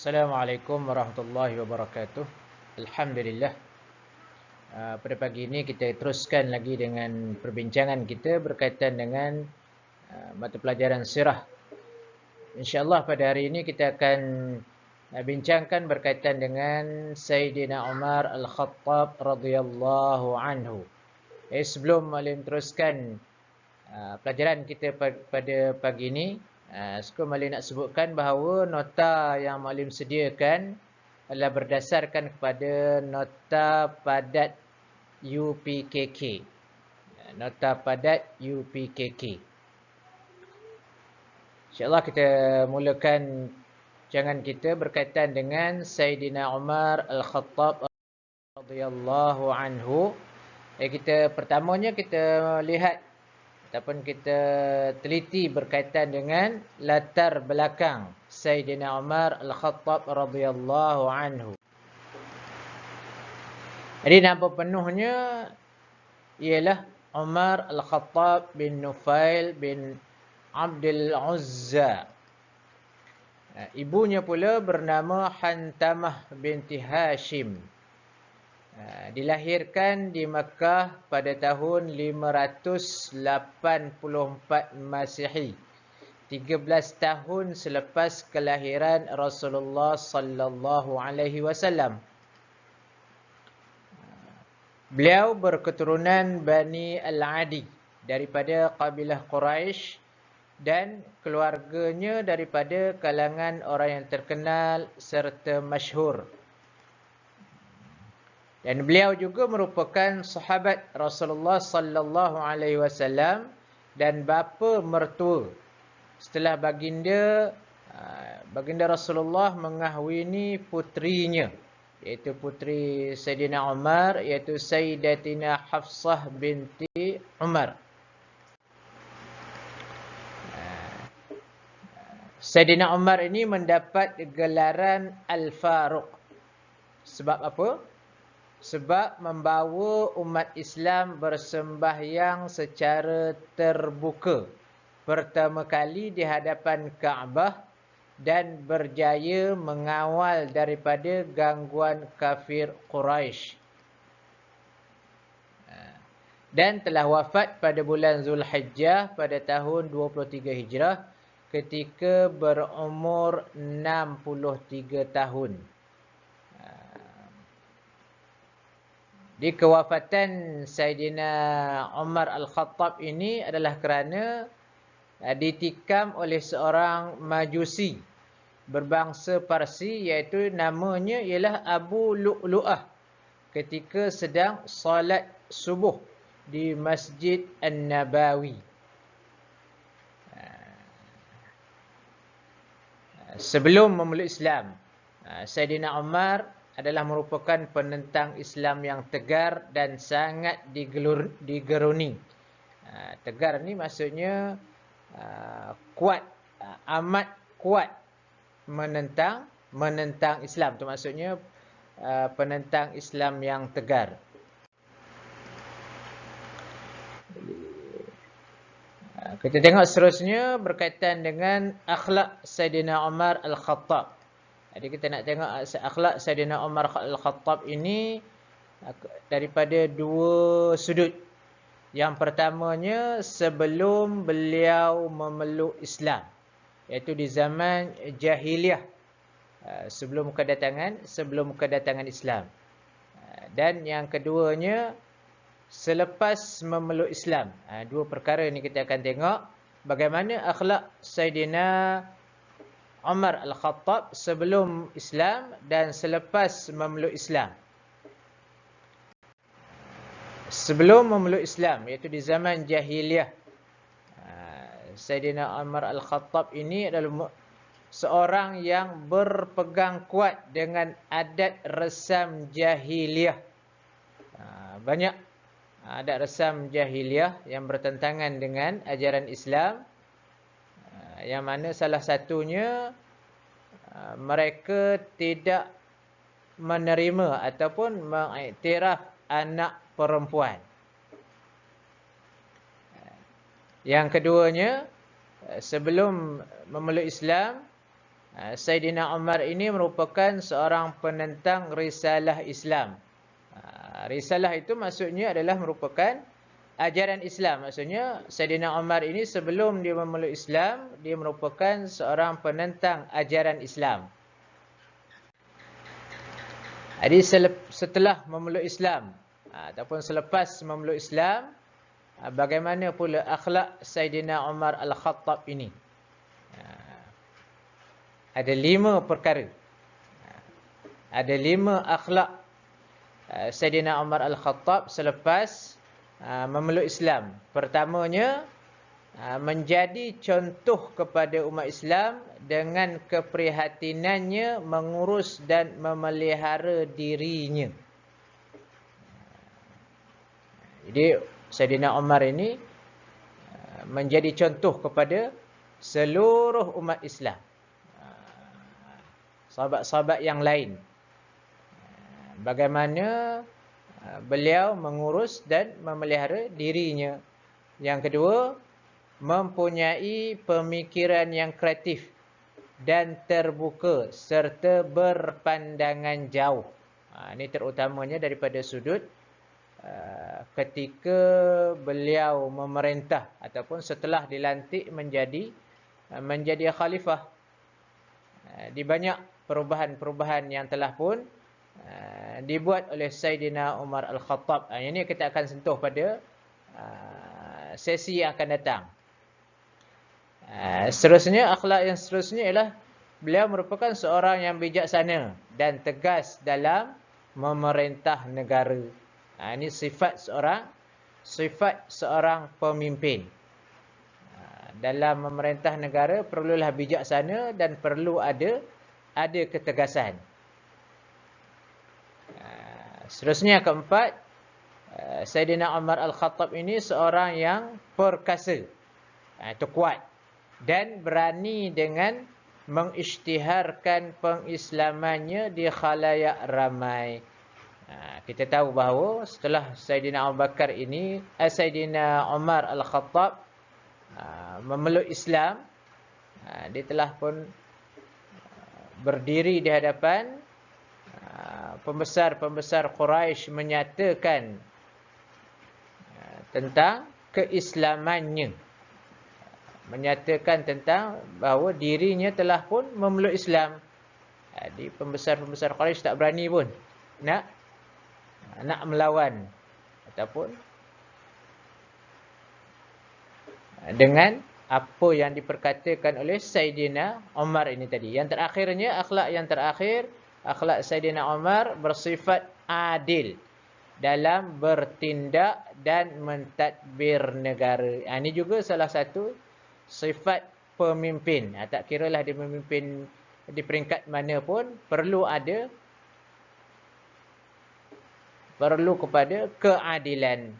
Assalamualaikum warahmatullahi wabarakatuh. Alhamdulillah. Pada pagi ini kita teruskan lagi dengan perbincangan kita berkaitan dengan mata pelajaran sirah. InsyaAllah pada hari ini kita akan bincangkan berkaitan dengan Sayyidina Umar Al-Khattab radhiyallahu anhu. Sebelum Malim teruskan pelajaran kita pada pagi ini, Suka Malim nak sebutkan bahawa nota yang Malim sediakan adalah berdasarkan kepada nota padat UPKK. Nota padat UPKK. InsyaAllah kita mulakan jangan kita berkaitan dengan Sayyidina Umar Al-Khattab radhiyallahu anhu. Pertamanya kita lihat ataupun kita teliti berkaitan dengan latar belakang Sayyidina Umar Al-Khattab radhiyallahu anhu. Jadi nama penuhnya ialah Umar Al-Khattab bin Nufail bin Abdul Uzza. Ibunya pula bernama Hantamah binti Hashim. Dilahirkan di Makkah pada tahun 584 Masihi, 13 tahun selepas kelahiran Rasulullah sallallahu alaihi wasallam. Beliau berketurunan Bani Al-Adi daripada kabilah Quraisy dan keluarganya daripada kalangan orang yang terkenal serta masyhur. Dan beliau juga merupakan sahabat Rasulullah sallallahu alaihi wasallam dan bapa mertua setelah baginda Rasulullah mengahwini putrinya, iaitu putri Sayyidina Umar, iaitu Sayyidatina Hafsah binti Umar. Sayyidina Umar ini mendapat gelaran Al-Faruq. Sebab apa? Sebab membawa umat Islam bersembahyang secara terbuka pertama kali di hadapan Kaabah dan berjaya mengawal daripada gangguan kafir Quraisy. Dan telah wafat pada bulan Zulhijjah pada tahun 23 Hijrah ketika berumur 63 tahun. Di kewafatan Sayyidina Umar Al-Khattab ini adalah kerana ditikam oleh seorang Majusi berbangsa Parsi, iaitu namanya ialah Abu Lu'lu'ah, ketika sedang salat subuh di Masjid An-Nabawi. Sebelum memeluk Islam, Sayyidina Umar adalah merupakan penentang Islam yang tegar dan sangat digeruni. Tegar ni maksudnya kuat, amat kuat menentang Islam. Itu maksudnya penentang Islam yang tegar. Kita tengok seterusnya berkaitan dengan akhlak Sayyidina Umar Al-Khattab. Jadi kita nak tengok akhlak Sayyidina Umar Al-Khattab ini daripada dua sudut. Yang pertamanya sebelum beliau memeluk Islam, iaitu di zaman jahiliyah, sebelum kedatangan Islam. Dan yang keduanya selepas memeluk Islam. Dua perkara ini kita akan tengok bagaimana akhlak Sayyidina Umar Al-Khattab sebelum Islam dan selepas memeluk Islam. Sebelum memeluk Islam, iaitu di zaman jahiliyah, Sayyidina Umar Al-Khattab ini adalah seorang yang berpegang kuat dengan adat resam jahiliyah. Banyak adat resam jahiliyah yang bertentangan dengan ajaran Islam, yang mana salah satunya mereka tidak menerima ataupun mengiktiraf anak perempuan. Yang keduanya, sebelum memeluk Islam, Saidina Umar ini merupakan seorang penentang risalah Islam. Risalah itu maksudnya adalah merupakan ajaran Islam. Maksudnya Saidina Umar ini sebelum dia memeluk Islam, dia merupakan seorang penentang ajaran Islam. Jadi setelah memeluk Islam ataupun selepas memeluk Islam, bagaimana pula akhlak Saidina Umar Al-Khattab ini? Ada 5 perkara. Ada 5 akhlak Saidina Umar Al-Khattab selepas memeluk Islam. Pertamanya, menjadi contoh kepada umat Islam dengan keprihatinannya mengurus dan memelihara dirinya. Jadi Saidina Umar ini menjadi contoh kepada seluruh umat Islam, sahabat-sahabat yang lain, bagaimana beliau mengurus dan memelihara dirinya. Yang kedua, mempunyai pemikiran yang kreatif dan terbuka serta berpandangan jauh. Ini terutamanya daripada sudut ketika beliau memerintah ataupun setelah dilantik menjadi khalifah. Di banyak perubahan-perubahan yang telah pun dibuat oleh Saidina Umar Al-Khattab. Ini kita akan sentuh pada sesi yang akan datang. Seterusnya, akhlak yang seterusnya ialah beliau merupakan seorang yang bijaksana dan tegas dalam memerintah negara. Ini sifat seorang pemimpin. Dalam memerintah negara perlulah bijaksana dan perlu ada ketegasan. Seterusnya, keempat, Saidina Umar Al-Khattab ini seorang yang perkasa. Itu kuat. Dan berani dengan mengisytiharkan pengislamannya di khalayak ramai. Kita tahu bahawa setelah Saidina Abu Bakar ini, Saidina Umar Al-Khattab memeluk Islam, dia telah pun berdiri di hadapan pembesar-pembesar Quraisy menyatakan tentang keislamannya, menyatakan tentang bahawa dirinya telah pun memeluk Islam. Jadi pembesar-pembesar Quraisy tak berani pun nak melawan ataupun dengan apa yang diperkatakan oleh Saidina Umar ini tadi. Yang terakhirnya, akhlak Saidina Umar bersifat adil dalam bertindak dan mentadbir negara. Ini juga salah satu sifat pemimpin. Tak kiralah dia memimpin di peringkat mana pun, perlu kepada keadilan.